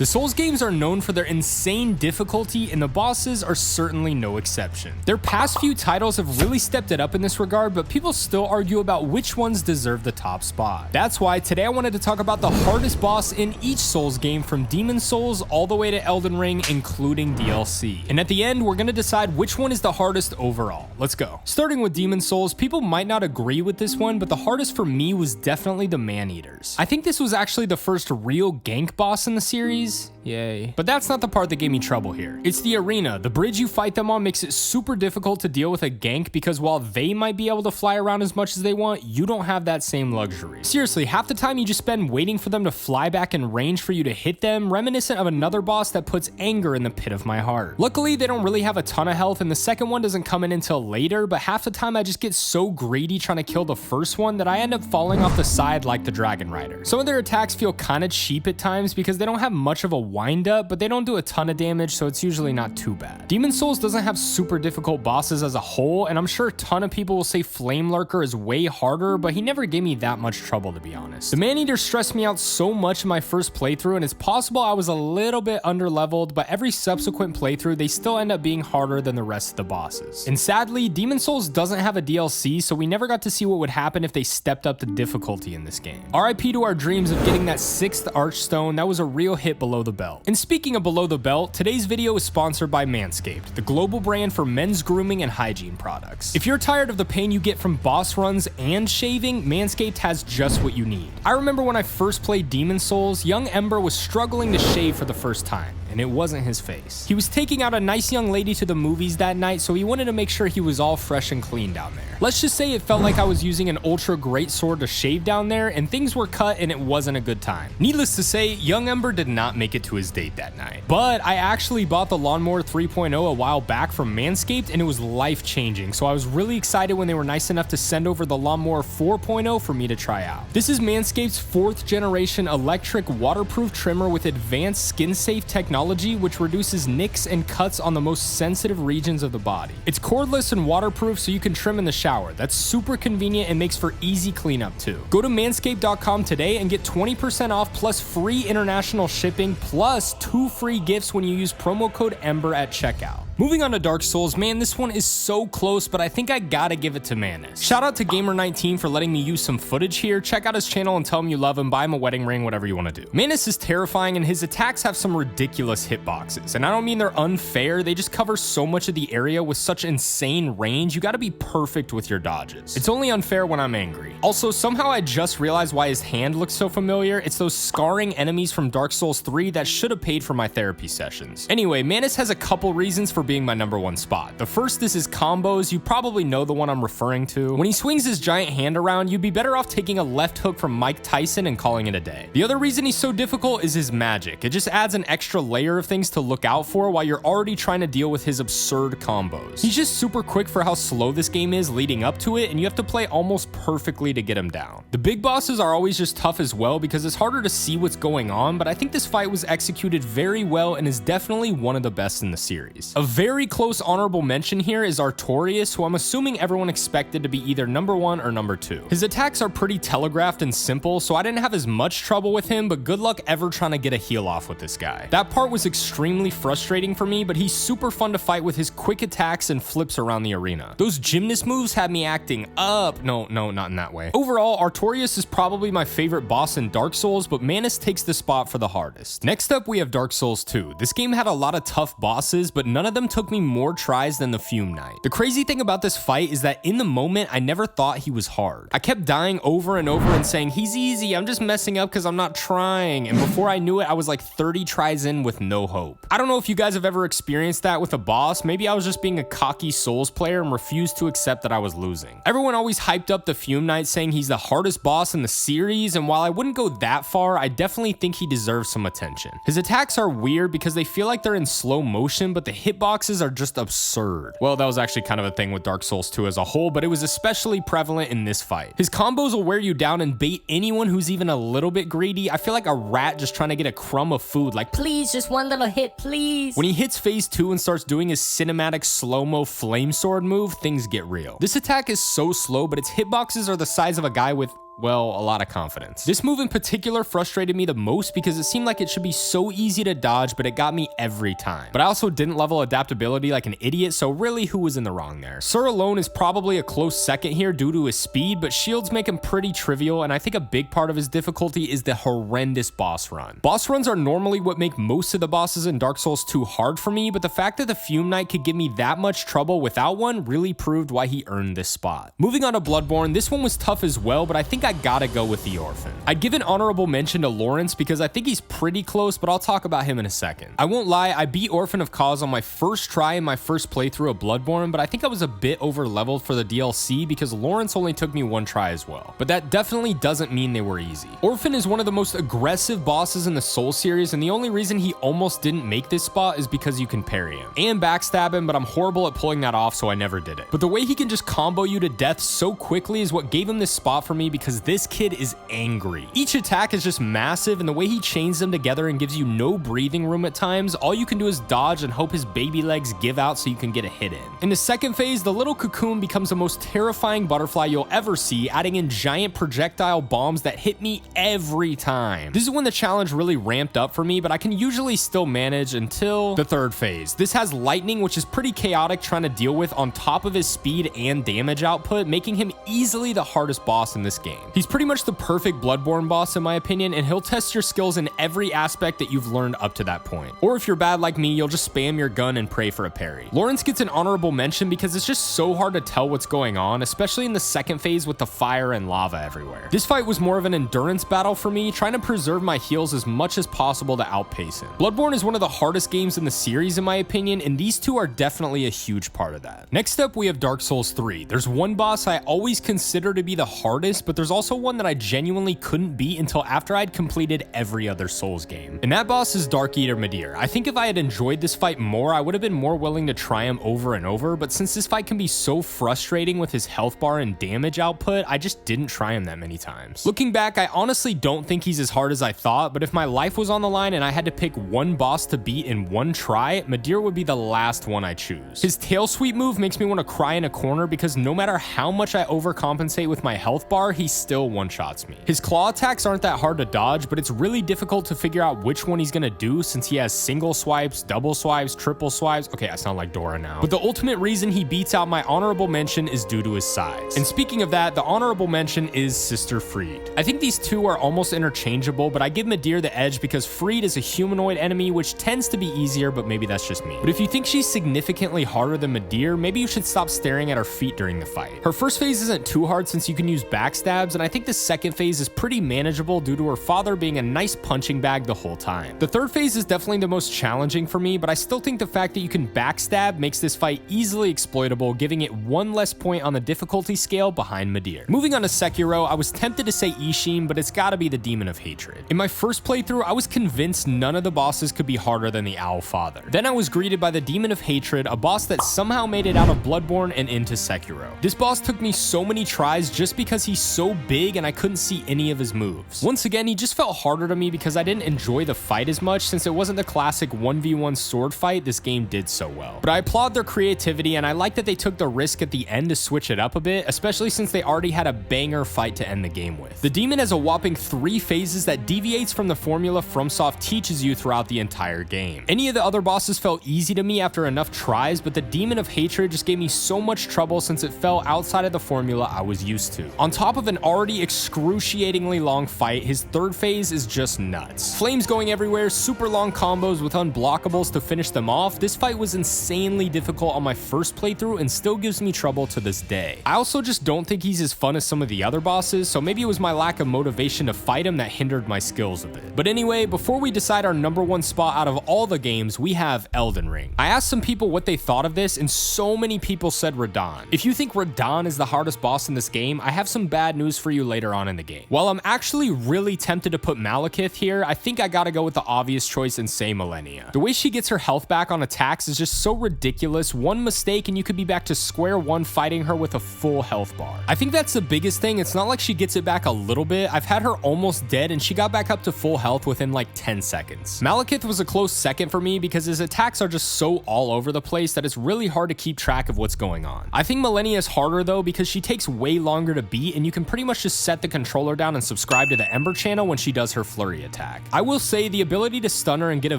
The Souls games are known for their insane difficulty, and the bosses are certainly no exception. Their past few titles have really stepped it up in this regard, but people still argue about which ones deserve the top spot. That's why today I wanted to talk about the hardest boss in each Souls game, from Demon Souls all the way to Elden Ring, including DLC. And at the end, we're gonna decide which one is the hardest overall. Let's go. Starting with Demon Souls, people might not agree with this one, but the hardest for me was definitely the Man-Eaters. I think this was actually the first real gank boss in the series. Yay. But that's not the part that gave me trouble here. It's the arena. The bridge you fight them on makes it super difficult to deal with a gank because while they might be able to fly around as much as they want, you don't have that same luxury. Seriously, half the time you just spend waiting for them to fly back in range for you to hit them, reminiscent of another boss that puts anger in the pit of my heart. Luckily, they don't really have a ton of health, and the second one doesn't come in until later, but half the time I just get so greedy trying to kill the first one that I end up falling off the side like the Dragon Rider. Some of their attacks feel kinda cheap at times because they don't have much of a wind up, but they don't do a ton of damage, so it's usually not too bad. Demon Souls doesn't have super difficult bosses as a whole, and I'm sure a ton of people will say Flame Lurker is way harder, but he never gave me that much trouble, to be honest. The Man-Eater stressed me out so much in my first playthrough, and it's possible I was a little bit underleveled, but every subsequent playthrough they still end up being harder than the rest of the bosses. And sadly, Demon Souls doesn't have a DLC, so we never got to see what would happen if they stepped up the difficulty in this game. RIP to our dreams of getting that 6th Archstone. That was a real hit below the belt. And speaking of below the belt, today's video is sponsored by Manscaped, the global brand for men's grooming and hygiene products. If you're tired of the pain you get from boss runs and shaving, Manscaped has just what you need. I remember when I first played Demon Souls, young Ember was struggling to shave for the first time, and it wasn't his face. He was taking out a nice young lady to the movies that night, so he wanted to make sure he was all fresh and clean down there. Let's just say it felt like I was using an ultra great sword to shave down there, and things were cut and it wasn't a good time. Needless to say, young Ember did not make it to his date that night. But I actually bought the Lawnmower 3.0 a while back from Manscaped, and it was life-changing, so I was really excited when they were nice enough to send over the Lawnmower 4.0 for me to try out. This is Manscaped's 4th generation electric waterproof trimmer with advanced skin-safe technology, which reduces nicks and cuts on the most sensitive regions of the body. It's cordless and waterproof, so you can trim in the shower. That's super convenient and makes for easy cleanup too. Go to manscaped.com today and get 20% off plus free international shipping plus 2 free gifts when you use promo code EMBER at checkout. Moving on to Dark Souls, man, this one is so close, but I think I gotta give it to Manus. Shout out to Gamer19 for letting me use some footage here. Check out his channel and tell him you love him, buy him a wedding ring, whatever you want to do. Manus is terrifying, and his attacks have some ridiculous hitboxes. And I don't mean they're unfair, they just cover so much of the area with such insane range, you gotta be perfect with your dodges. It's only unfair when I'm angry. Also, somehow I just realized why his hand looks so familiar. It's those scarring enemies from Dark Souls 3 that should have paid for my therapy sessions. Anyway, Manus has a couple reasons for being my #1 spot. The first is his combos. You probably know the one I'm referring to. When he swings his giant hand around, you'd be better off taking a left hook from Mike Tyson and calling it a day. The other reason he's so difficult is his magic. It just adds an extra layer of things to look out for while you're already trying to deal with his absurd combos. He's just super quick for how slow this game is leading up to it, and you have to play almost perfectly to get him down. The big bosses are always just tough as well because it's harder to see what's going on, but I think this fight was executed very well and is definitely one of the best in the series. A very close honorable mention here is Artorias, who I'm assuming everyone expected to be either #1 or #2. His attacks are pretty telegraphed and simple, so I didn't have as much trouble with him, but good luck ever trying to get a heal off with this guy. That part was extremely frustrating for me, but he's super fun to fight with his quick attacks and flips around the arena. Those gymnast moves had me acting up. No, not in that way. Overall, Artorias is probably my favorite boss in Dark Souls, but Manus takes the spot for the hardest. Next up, we have Dark Souls 2. This game had a lot of tough bosses, but none of them took me more tries than the Fume Knight. The crazy thing about this fight is that in the moment, I never thought he was hard. I kept dying over and over and saying, he's easy, I'm just messing up because I'm not trying. And before I knew it, I was like 30 tries in with no hope. I don't know if you guys have ever experienced that with a boss. Maybe I was just being a cocky Souls player and refused to accept that I was losing. Everyone always hyped up the Fume Knight, saying he's the hardest boss in the series, and while I wouldn't go that far, I definitely think he deserves some attention. His attacks are weird because they feel like they're in slow motion, but the hitboxes are just absurd. Well, that was actually kind of a thing with Dark Souls 2 as a whole, but it was especially prevalent in this fight. His combos will wear you down and bait anyone who's even a little bit greedy. I feel like a rat just trying to get a crumb of food, like, please, just one little hit, please. When he hits phase 2 and starts doing his cinematic slow-mo flame sword move, things get real. This attack is so slow, but its hitboxes are the size of a guy with well, a lot of confidence. This move in particular frustrated me the most because it seemed like it should be so easy to dodge, but it got me every time. But I also didn't level adaptability like an idiot, so really who was in the wrong there? Sir alone is probably a close second here due to his speed, but shields make him pretty trivial, and I think a big part of his difficulty is the horrendous boss run. Boss runs are normally what make most of the bosses in Dark Souls 2 hard for me, but the fact that the Fume Knight could give me that much trouble without one really proved why he earned this spot. Moving on to Bloodborne, this one was tough as well, but I think I gotta go with the Orphan. I'd give an honorable mention to Lawrence because I think he's pretty close, but I'll talk about him in a second. I won't lie, I beat Orphan of Cause on my first try in my first playthrough of Bloodborne, but I think I was a bit over leveled for the DLC because Lawrence only took me one try as well. But that definitely doesn't mean they were easy. Orphan is one of the most aggressive bosses in the Soul series, and the only reason he almost didn't make this spot is because you can parry him and backstab him, but I'm horrible at pulling that off, so I never did it. But the way he can just combo you to death so quickly is what gave him this spot for me because this kid is angry. Each attack is just massive, and the way he chains them together and gives you no breathing room at times, all you can do is dodge and hope his baby legs give out so you can get a hit in. In the second phase, the little cocoon becomes the most terrifying butterfly you'll ever see, adding in giant projectile bombs that hit me every time. This is when the challenge really ramped up for me, but I can usually still manage until the third phase. This has lightning, which is pretty chaotic trying to deal with on top of his speed and damage output, making him easily the hardest boss in this game. He's pretty much the perfect Bloodborne boss in my opinion, and he'll test your skills in every aspect that you've learned up to that point. Or if you're bad like me, you'll just spam your gun and pray for a parry. Lawrence gets an honorable mention because it's just so hard to tell what's going on, especially in the second phase with the fire and lava everywhere. This fight was more of an endurance battle for me, trying to preserve my heals as much as possible to outpace him. Bloodborne is one of the hardest games in the series in my opinion, and these two are definitely a huge part of that. Next up, we have Dark Souls 3. There's one boss I always consider to be the hardest, but there's also one that I genuinely couldn't beat until after I'd completed every other Souls game. And that boss is Dark Eater Midir. I think if I had enjoyed this fight more, I would have been more willing to try him over and over, but since this fight can be so frustrating with his health bar and damage output, I just didn't try him that many times. Looking back, I honestly don't think he's as hard as I thought, but if my life was on the line and I had to pick one boss to beat in one try, Midir would be the last one I choose. His tail sweep move makes me want to cry in a corner because no matter how much I overcompensate with my health bar, he still one-shots me. His claw attacks aren't that hard to dodge, but it's really difficult to figure out which one he's gonna do since he has single swipes, double swipes, triple swipes. Okay, I sound like Dora now. But the ultimate reason he beats out my honorable mention is due to his size. And speaking of that, the honorable mention is Sister Freed. I think these two are almost interchangeable, but I give Midir the edge because Freed is a humanoid enemy, which tends to be easier, but maybe that's just me. But if you think she's significantly harder than Midir, maybe you should stop staring at her feet during the fight. Her first phase isn't too hard since you can use backstabs, and I think the second phase is pretty manageable due to her father being a nice punching bag the whole time. The third phase is definitely the most challenging for me, but I still think the fact that you can backstab makes this fight easily exploitable, giving it one less point on the difficulty scale behind Midir. Moving on to Sekiro, I was tempted to say Ishin, but it's gotta be the Demon of Hatred. In my first playthrough, I was convinced none of the bosses could be harder than the Owl Father. Then I was greeted by the Demon of Hatred, a boss that somehow made it out of Bloodborne and into Sekiro. This boss took me so many tries just because he's so big and I couldn't see any of his moves. Once again, he just felt harder to me because I didn't enjoy the fight as much since it wasn't the classic 1v1 sword fight this game did so well. But I applaud their creativity and I like that they took the risk at the end to switch it up a bit, especially since they already had a banger fight to end the game with. The demon has a whopping 3 phases that deviates from the formula FromSoft teaches you throughout the entire game. Any of the other bosses felt easy to me after enough tries, but the Demon of Hatred just gave me so much trouble since it fell outside of the formula I was used to. On top of an already excruciatingly long fight, his third phase is just nuts. Flames going everywhere, super long combos with unblockables to finish them off. This fight was insanely difficult on my first playthrough and still gives me trouble to this day. I also just don't think he's as fun as some of the other bosses, so maybe it was my lack of motivation to fight him that hindered my skills a bit. But anyway, before we decide our number 1 spot out of all the games, we have Elden Ring. I asked some people what they thought of this, and so many people said Radahn. If you think Radahn is the hardest boss in this game, I have some bad news for you later on in the game. While I'm actually really tempted to put Malekith here, I think I gotta go with the obvious choice and say Malenia. The way she gets her health back on attacks is just so ridiculous. One mistake and you could be back to square one fighting her with a full health bar. I think that's the biggest thing. It's not like she gets it back a little bit. I've had her almost dead and she got back up to full health within like 10 seconds. Malekith was a close second for me because his attacks are just so all over the place that it's really hard to keep track of what's going on. I think Malenia is harder though because she takes way longer to beat and you can pretty pretty much just set the controller down and subscribe to the Ember channel when she does her flurry attack. I will say the ability to stun her and get a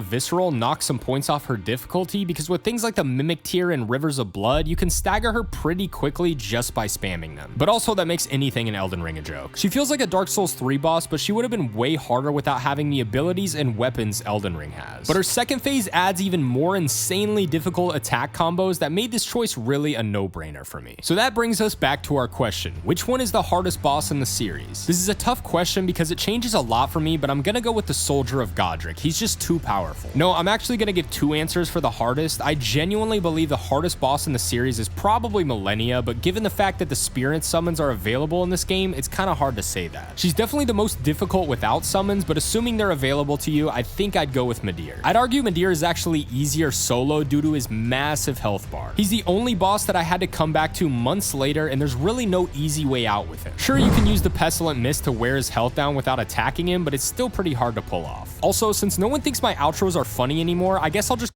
visceral knocks some points off her difficulty, because with things like the Mimic Tier and Rivers of Blood, you can stagger her pretty quickly just by spamming them. But also that makes anything in Elden Ring a joke. She feels like a Dark Souls 3 boss, but she would have been way harder without having the abilities and weapons Elden Ring has. But her second phase adds even more insanely difficult attack combos that made this choice really a no-brainer for me. So that brings us back to our question: which one is the hardest boss in the series? This is a tough question because it changes a lot for me, but I'm gonna go with the Soldier of Godric. He's just too powerful. No, I'm actually gonna give two answers for the hardest. I genuinely believe the hardest boss in the series is probably Millennia, but given the fact that the spirit summons are available in this game, it's kind of hard to say that. She's definitely the most difficult without summons, but assuming they're available to you, I think I'd go with Midir. I'd argue Midir is actually easier solo due to his massive health bar. He's the only boss that I had to come back to months later, and there's really no easy way out with him. Sure, you can use the Pestilent Mist to wear his health down without attacking him, but it's still pretty hard to pull off. Also, since no one thinks my outros are funny anymore, I guess I'll just